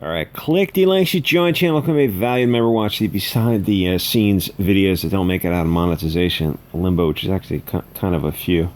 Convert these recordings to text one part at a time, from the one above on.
All right, click the links to join channel. Become a valued member. Watch the behind the scenes videos that don't make it out of monetization limbo, which is actually kind of a few.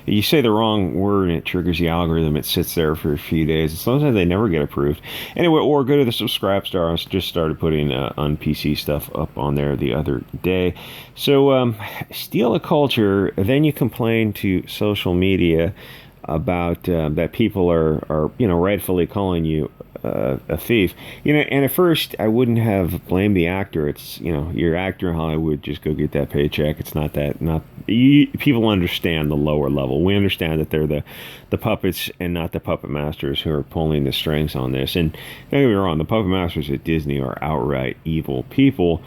You say the wrong word and it triggers the algorithm. It sits there for a few days. Sometimes they never get approved. Anyway, or go to the subscribe star. I just started putting on PC stuff up on there the other day. So steal a culture, then you complain to social media about that people are rightfully calling you a thief. And at first I wouldn't have blamed the actor. It's you're actor in Hollywood, just go get that paycheck. It's not that people understand the lower level. We understand that they're the puppets and not the puppet masters who are pulling the strings on this. And don't get me wrong, the puppet masters at Disney are outright evil people.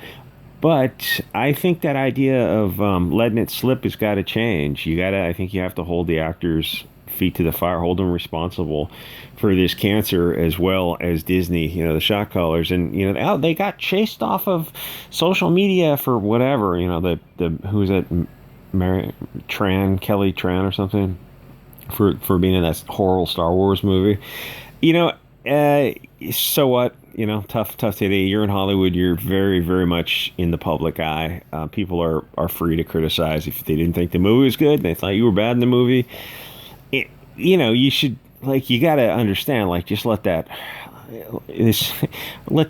But I think that idea of letting it slip has got to change. I think you have to hold the actors' feet to the fire, hold them responsible for this cancer, as well as Disney, the shot callers. And, they got chased off of social media for whatever, who's that, Kelly Tran or something, for being in that horrible Star Wars movie. So what? Tough today. You're in Hollywood. You're very, very much in the public eye. People are free to criticize if they didn't think the movie was good. They thought you were bad in the movie. You should, you got to understand, just let that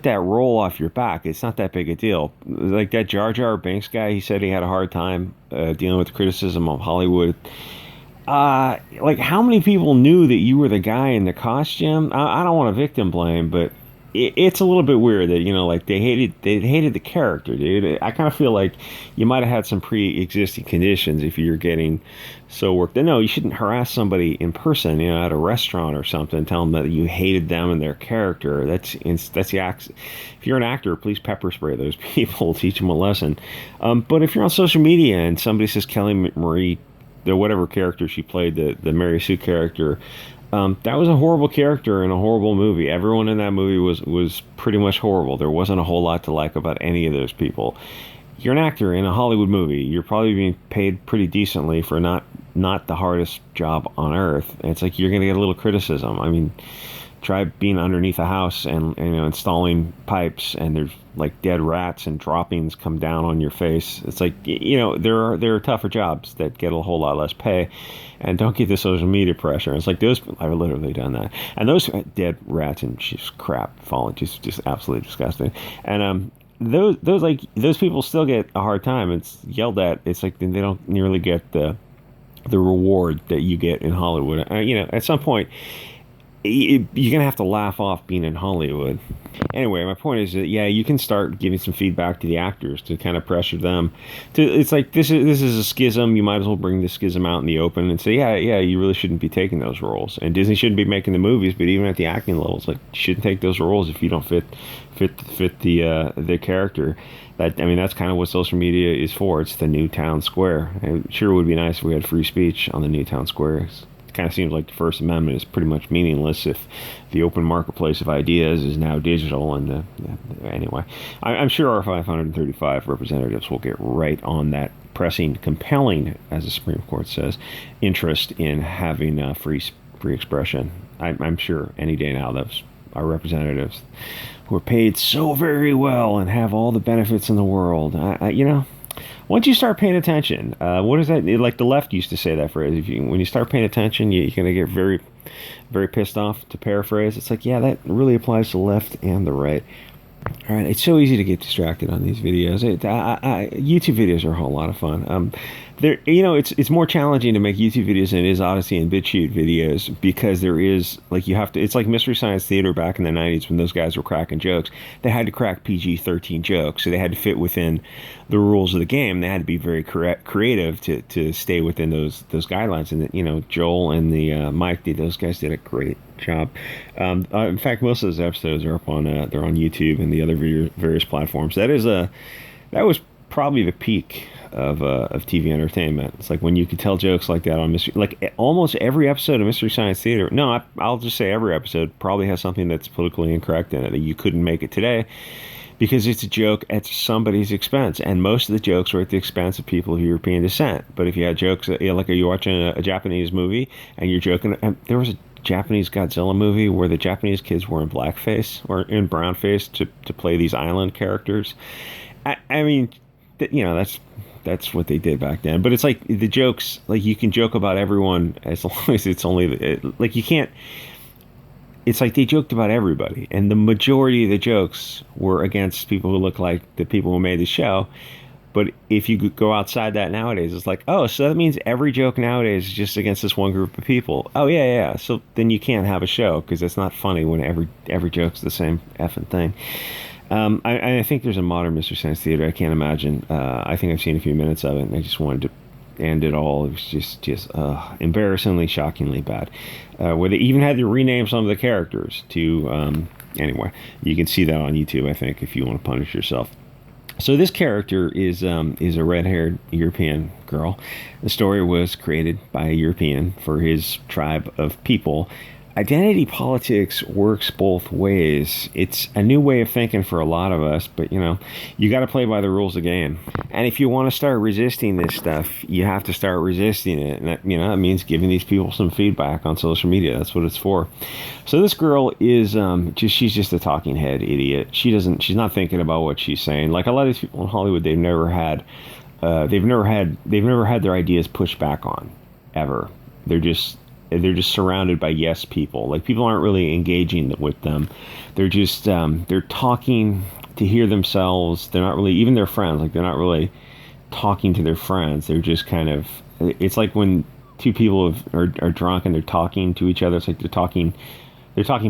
roll off your back. It's not that big a deal. Like that Jar Jar Binks guy, he said he had a hard time dealing with the criticism of Hollywood. How many people knew that you were the guy in the costume? I don't want to victim blame, but it's a little bit weird that they hated the character, dude. I kind of feel like you might have had some pre-existing conditions if you're getting so worked. No, you shouldn't harass somebody in person, at a restaurant or something. Tell them that you hated them and their character. That's the act. If you're an actor, please pepper spray those people, teach them a lesson. But if you're on social media and somebody says Kelly Marie, the whatever character she played, the Mary Sue character, that was a horrible character in a horrible movie. Everyone in that movie was pretty much horrible. There wasn't a whole lot to like about any of those people. You're an actor in a Hollywood movie. You're probably being paid pretty decently for not the hardest job on earth. And it's like you're going to get a little criticism. I mean, try being underneath a house and installing pipes, and there's dead rats and droppings come down on your face. It's like there are tougher jobs that get a whole lot less pay, and don't get the social media pressure. It's like those. I've literally done that, and those dead rats and just crap falling, just absolutely disgusting. And those people still get a hard time. It's yelled at. It's like they don't nearly get the reward that you get in Hollywood. At some point, you're going to have to laugh off being in Hollywood. Anyway, my point is that, you can start giving some feedback to the actors to kind of pressure them. It's like, this is a schism. You might as well bring the schism out in the open and say, you really shouldn't be taking those roles. And Disney shouldn't be making the movies, but even at the acting levels, you shouldn't take those roles if you don't fit the character. That's kind of what social media is for. It's the new town square. It sure would be nice if we had free speech on the new town square. Kind of seems like the First Amendment is pretty much meaningless if the open marketplace of ideas is now digital. And anyway, I'm sure our 535 representatives will get right on that pressing, compelling, as the Supreme Court says, interest in having free expression. I'm sure any day now those our representatives who are paid so very well and have all the benefits in the world. Once you start paying attention, what is that? Like the left used to say that phrase. When you start paying attention, you're going to get very, very pissed off, to paraphrase. It's like, that really applies to the left and the right. All right, it's so easy to get distracted on these videos. YouTube videos are a whole lot of fun. It's more challenging to make YouTube videos than it is Odyssey and Bit Chute videos, because there is you have to. It's like Mystery Science Theater back in the '90s when those guys were cracking jokes. They had to crack PG-13 jokes, so they had to fit within the rules of the game. They had to be very creative to stay within those guidelines. And Joel and the Mike those guys did a great job. In fact, most of those episodes are up on they're on YouTube and the other various platforms. That was probably the peak of TV entertainment. It's like when you could tell jokes like that on almost every episode of Mystery Science Theater. No, I'll just say every episode probably has something that's politically incorrect in it that you couldn't make it today, because it's a joke at somebody's expense, and most of the jokes were at the expense of people of European descent. But if you had jokes, like you're watching a Japanese movie and you're joking, and there was a Japanese Godzilla movie where the Japanese kids were in blackface or in brownface to play these island characters. I mean, that's what they did back then. But it's like the jokes, like you can joke about everyone as long as it's only like you can't. It's like they joked about everybody, and the majority of the jokes were against people who look like the people who made the show. But if you go outside that nowadays, it's like, oh, so that means every joke nowadays is just against this one group of people. Oh yeah. So then you can't have a show because it's not funny when every joke's the same effing thing. I think there's a modern Mystery Science Theater. I can't imagine. I think I've seen a few minutes of it, and I just wanted to end it all. It was just embarrassingly, shockingly bad. Where they even had to rename some of the characters to. Anyway, you can see that on YouTube, I think, if you want to punish yourself. So this character is a red-haired European girl. The story was created by a European for his tribe of people. Identity politics works both ways. It's a new way of thinking for a lot of us, but you got to play by the rules of the game. And if you want to start resisting this stuff, you have to start resisting it. And that means giving these people some feedback on social media. That's what it's for. So this girl is she's just a talking head idiot. She's not thinking about what she's saying. Like a lot of these people in Hollywood, they've never had their ideas pushed back on ever. They're just surrounded by yes people. Like people aren't really engaging with them. They're just they're talking to hear themselves. They're not really, even their friends, like they're not really talking to their friends. They're just kind of, it's like when two people are drunk and they're talking to each other. It's like they're talking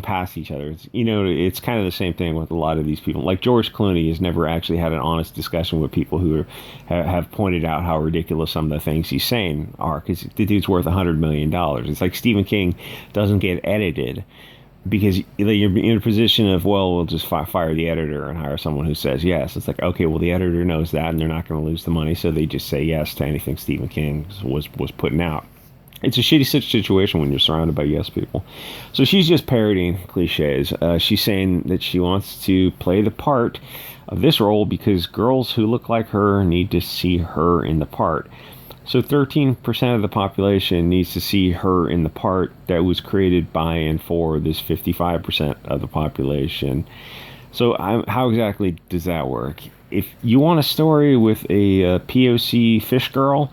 past each other. It's kind of the same thing with a lot of these people. Like George Clooney has never actually had an honest discussion with people who have pointed out how ridiculous some of the things he's saying are, because the dude's worth $100 million. It's like Stephen King doesn't get edited because you're in a position of, well, we'll just fire the editor and hire someone who says yes. It's like, okay, well, the editor knows that and they're not going to lose the money, so they just say yes to anything Stephen King was putting out. It's a shitty situation when you're surrounded by yes people. So she's just parodying cliches. She's saying that she wants to play the part of this role because girls who look like her need to see her in the part. So 13% of the population needs to see her in the part that was created by and for this 55% of the population. So how exactly does that work? If you want a story with a POC fish girl,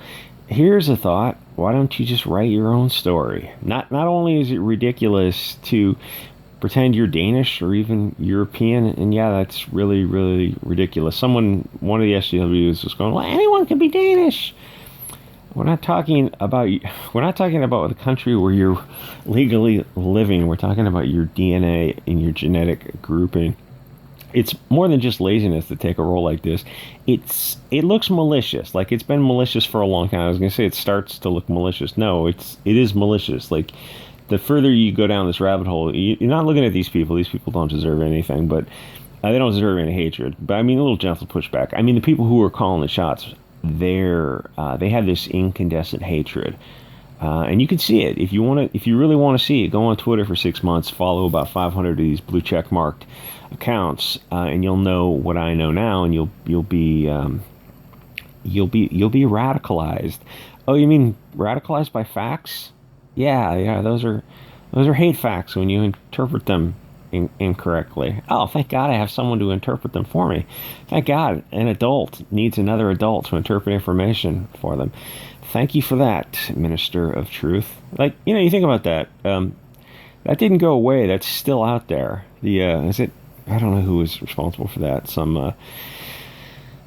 here's a thought. Why don't you just write your own story? Not only is it ridiculous to pretend you're Danish or even European, and yeah, that's really, really ridiculous. One of the SJWs was going, well, anyone can be Danish. We're not talking about the country where you're legally living. We're talking about your DNA and your genetic grouping. It's more than just laziness to take a role like this. It looks malicious. Like it's been malicious for a long time. I was going to say it starts to look malicious. No, it is malicious. Like the further you go down this rabbit hole, you're not looking at these people. These people don't deserve anything, but they don't deserve any hatred. But I mean, a little gentle pushback. I mean, the people who are calling the shots, they have this incandescent hatred. And you can see it if you really want to see it. Go on Twitter for 6 months, follow about 500 of these blue check marked accounts, and you'll know what I know now, and you'll be radicalized. Oh, you mean radicalized by facts? Yeah, those are hate facts when you interpret them incorrectly. Oh, thank God I have someone to interpret them for me. Thank God an adult needs another adult to interpret information for them. Thank you for that, Minister of Truth. Like, you think about that. That didn't go away. That's still out there. I don't know who was responsible for that. Some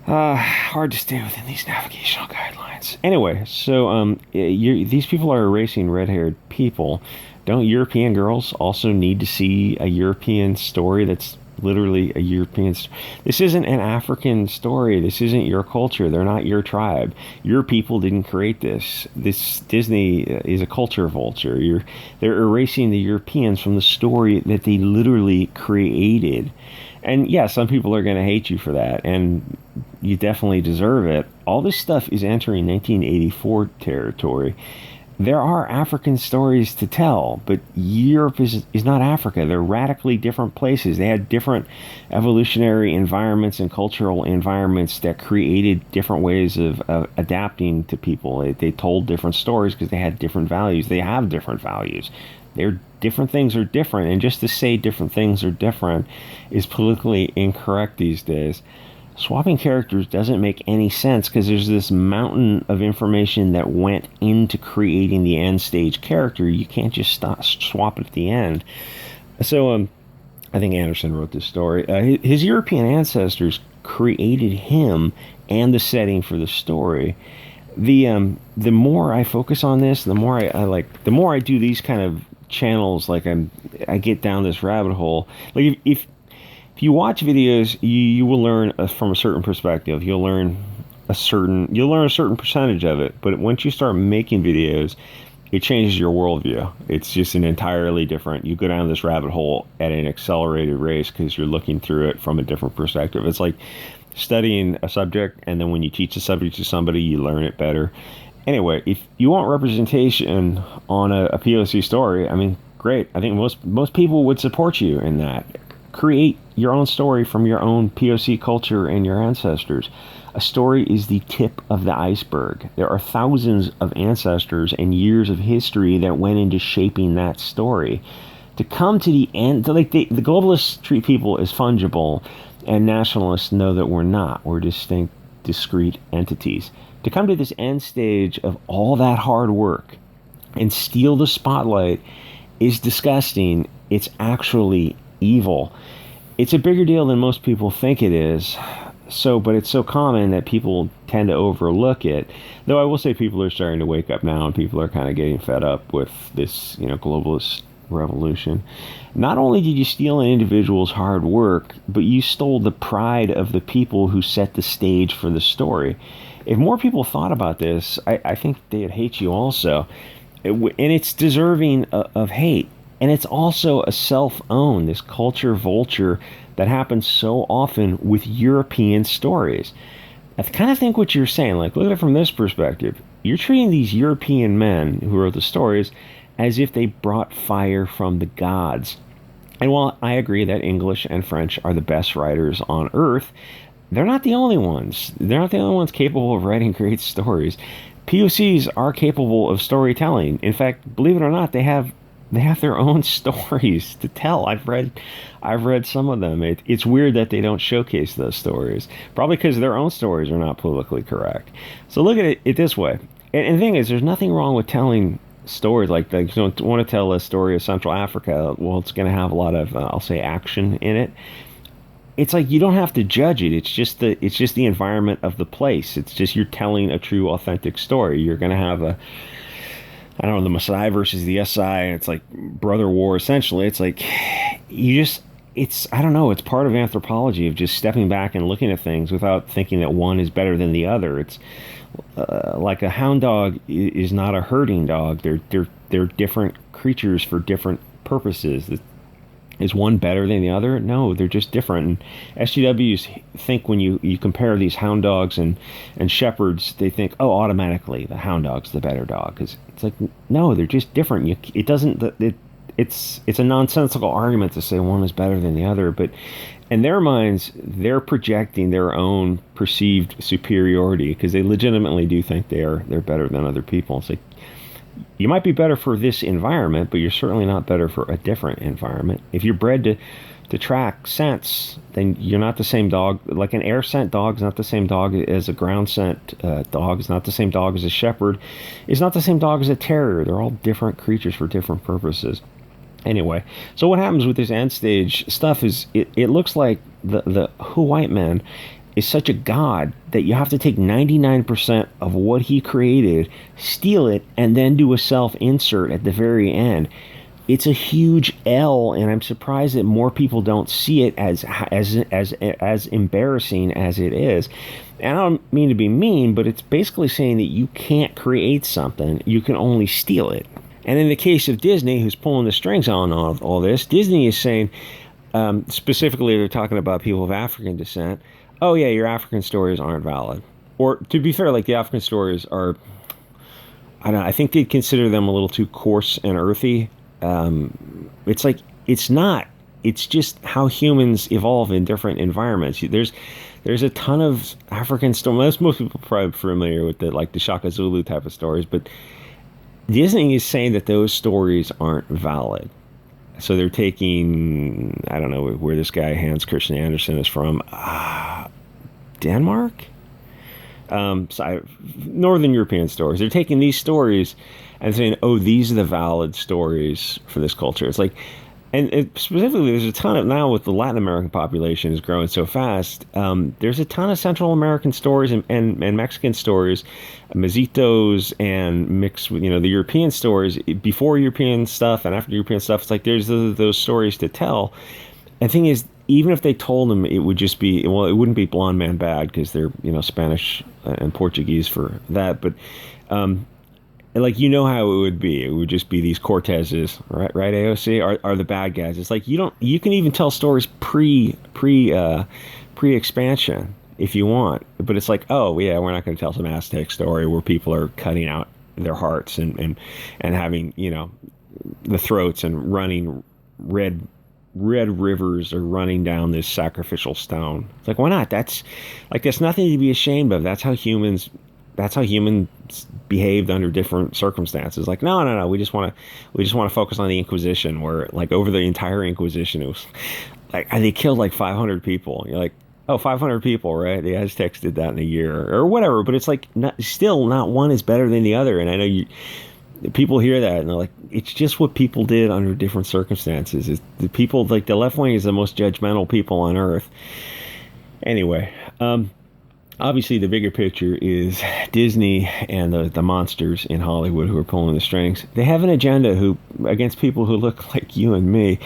hard to stay within these navigational guidelines. Anyway, so these people are erasing red-haired people. Don't European girls also need to see a European story that's literally a European story? This isn't an African story. This isn't your culture. They're not your tribe. Your people didn't create this. This Disney is a culture vulture. They're erasing the Europeans from the story that they literally created. And yeah, some people are going to hate you for that, and you definitely deserve it. All this stuff is entering 1984 territory. There are African stories to tell, but Europe is not Africa. They're radically different places. They had different evolutionary environments and cultural environments that created different ways of adapting to people. They told different stories because they had different values. They have different values. They're different things are different, and just to say different things are different is politically incorrect these days. Swapping characters doesn't make any sense because there's this mountain of information that went into creating the end stage character. You can't just swap it at the end. So I think Anderson wrote this story. His European ancestors created him and the setting for the story. The more I focus on this, the more the more I do these kind of channels, like I get down this rabbit hole. Like if you watch videos, you will learn from a certain perspective. You'll learn a certain percentage of it. But once you start making videos, it changes your worldview. It's just an entirely different. You go down this rabbit hole at an accelerated race because you're looking through it from a different perspective. It's like studying a subject, and then when you teach the subject to somebody, you learn it better. Anyway, if you want representation on a POC story, I mean, great. I think most people would support you in that. Create your own story from your own POC culture and your ancestors. A story is the tip of the iceberg. There are thousands of ancestors and years of history that went into shaping that story. To come to the end, like the globalists treat people as fungible, and nationalists know that we're not. We're distinct, discrete entities. To come to this end stage of all that hard work and steal the spotlight is disgusting. It's actually evil. It's a bigger deal than most people think it is. But it's so common that people tend to overlook it. Though I will say people are starting to wake up now, and people are kind of getting fed up with this, globalist revolution. Not only did you steal an individual's hard work, but you stole the pride of the people who set the stage for the story. If more people thought about this, I think they'd hate you also. And it's deserving of hate. And it's also a self-own, this culture vulture that happens so often with European stories. I kind of think what you're saying, like, look at it from this perspective. You're treating these European men who wrote the stories as if they brought fire from the gods. And while I agree that English and French are the best writers on earth, they're not the only ones. They're not the only ones capable of writing great stories. POCs are capable of storytelling. In fact, believe it or not, they have their own stories to tell. I've read some of them. It's weird that they don't showcase those stories, probably because their own stories are not politically correct. So look at it this way. And the thing is, there's nothing wrong with telling stories like that. You don't want to tell a story of Central Africa. Well, it's going to have a lot of, I'll say, action in it. It's like you don't have to judge it. It's just the environment of the place. It's just you're telling a true, authentic story. You're going to have the Maasai versus the SI, and it's like brother war, essentially. It's like, it's part of anthropology, of just stepping back and looking at things without thinking that one is better than the other. It's like a hound dog is not a herding dog. They're different creatures for different purposes. Is one better than the other? No, they're just different. And SGWs think when you compare these hound dogs and shepherds, they think, oh, automatically the hound dog's the better dog. Because it's like, no, they're just different. It's a nonsensical argument to say one is better than the other. But in their minds, they're projecting their own perceived superiority because they legitimately do think they're better than other people. It's like, you might be better for this environment, but you're certainly not better for a different environment. If you're bred to track scents, then you're not the same dog. Like an air scent dog is not the same dog as a ground scent dog. It's not the same dog as a shepherd. It's not the same dog as a terrier. They're all different creatures for different purposes. Anyway, so what happens with this end stage stuff is it looks like the Who White Man is such a god that you have to take 99% of what he created, steal it, and then do a self-insert at the very end. It's a huge L, and I'm surprised that more people don't see it as embarrassing as it is. And I don't mean to be mean, but it's basically saying that you can't create something, you can only steal it. And in the case of Disney, who's pulling the strings on all this, Disney is saying, specifically they're talking about people of African descent, oh yeah, your African stories aren't valid. Or to be fair, like the African stories are, I think they'd consider them a little too coarse and earthy. It's like, it's not. It's just how humans evolve in different environments. There's a ton of African stories. Most people are probably familiar with the Shaka Zulu type of stories, but Disney is saying that those stories aren't valid. So they're taking, I don't know where this guy Hans Christian Andersen is from, Denmark, Northern European stories. They're taking these stories and saying, "Oh, these are the valid stories for this culture." It's like, and specifically, there's a ton of now with the Latin American population is growing so fast. There's a ton of Central American stories and Mexican stories, Mazitos, and mixed with the European stories before European stuff and after European stuff. It's like there's those stories to tell. And the thing is, even if they told them, it would just be, well, it wouldn't be Blonde Man Bad because they're Spanish and Portuguese for that, but like how it would be. It would just be these Cortezes, right? AOC are the bad guys. It's like you can even tell stories pre expansion if you want, but it's like, oh yeah, we're not going to tell some Aztec story where people are cutting out their hearts and having the throats and running red rivers are running down this sacrificial stone. It's like, why not? That's nothing to be ashamed of. That's how humans behaved under different circumstances. Like, no, we just want to focus on the Inquisition, where like over the entire Inquisition it was like they killed like 500 people. You're like, oh, 500 people, right? The Aztecs did that in a year or whatever, but it's like still not one is better than the other. And I know people hear that and they're like, it's just what people did under different circumstances. It's the people, like the left wing is the most judgmental people on earth. Anyway, obviously the bigger picture is Disney and the monsters in Hollywood who are pulling the strings. They have an agenda against people who look like you and me.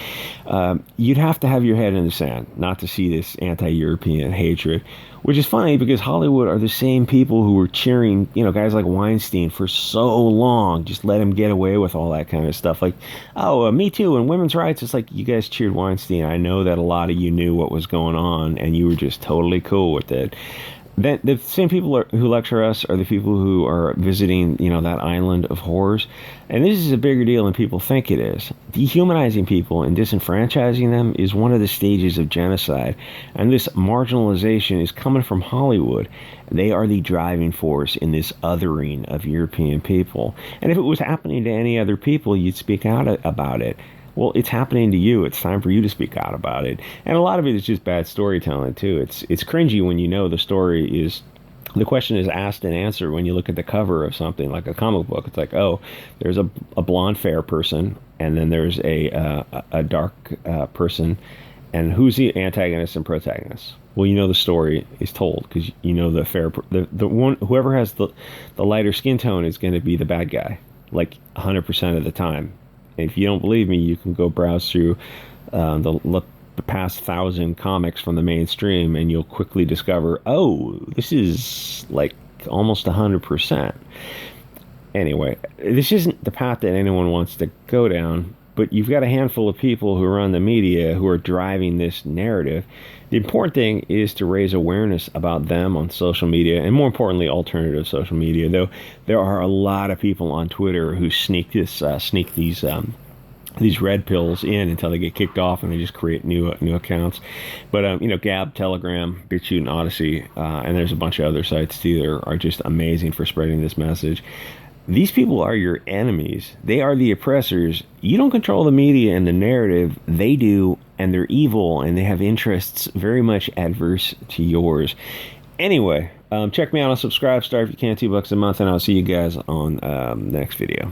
You'd have to have your head in the sand not to see this anti-European hatred, which is funny because Hollywood are the same people who were cheering, guys like Weinstein for so long. Just let him get away with all that kind of stuff. Like, oh, Me Too and women's rights. It's like, you guys cheered Weinstein. I know that a lot of you knew what was going on and you were just totally cool with it. Then the same people who lecture us are the people who are visiting, that island of horrors. And this is a bigger deal than people think it is. Dehumanizing people and disenfranchising them is one of the stages of genocide. And this marginalization is coming from Hollywood. They are the driving force in this othering of European people. And if it was happening to any other people, you'd speak out about it. Well, it's happening to you. It's time for you to speak out about it. And a lot of it is just bad storytelling, too. It's cringy when the story is... The question is asked and answered when you look at the cover of something like a comic book. It's like, oh, there's a blonde fair person, and then there's a dark person, and who's the antagonist and protagonist? Well, the story is told because the fair the one whoever has the lighter skin tone is going to be the bad guy, like 100% of the time. If you don't believe me, you can go browse through the past 1,000 comics from the mainstream, and you'll quickly discover, oh, this is like almost 100%. Anyway, this isn't the path that anyone wants to go down, but you've got a handful of people who run the media who are driving this narrative. The important thing is to raise awareness about them on social media, and more importantly, alternative social media. Though there are a lot of people on Twitter who sneak these red pills in until they get kicked off, and they just create new accounts. But Gab, Telegram, Bit Chute, and Odyssey, and there's a bunch of other sites too that are just amazing for spreading this message. These people are your enemies. They are the oppressors. You don't control the media and the narrative. They do, and they're evil, and they have interests very much adverse to yours. Anyway, check me out on Subscribe Star if you can, $2 a month, and I'll see you guys on the next video.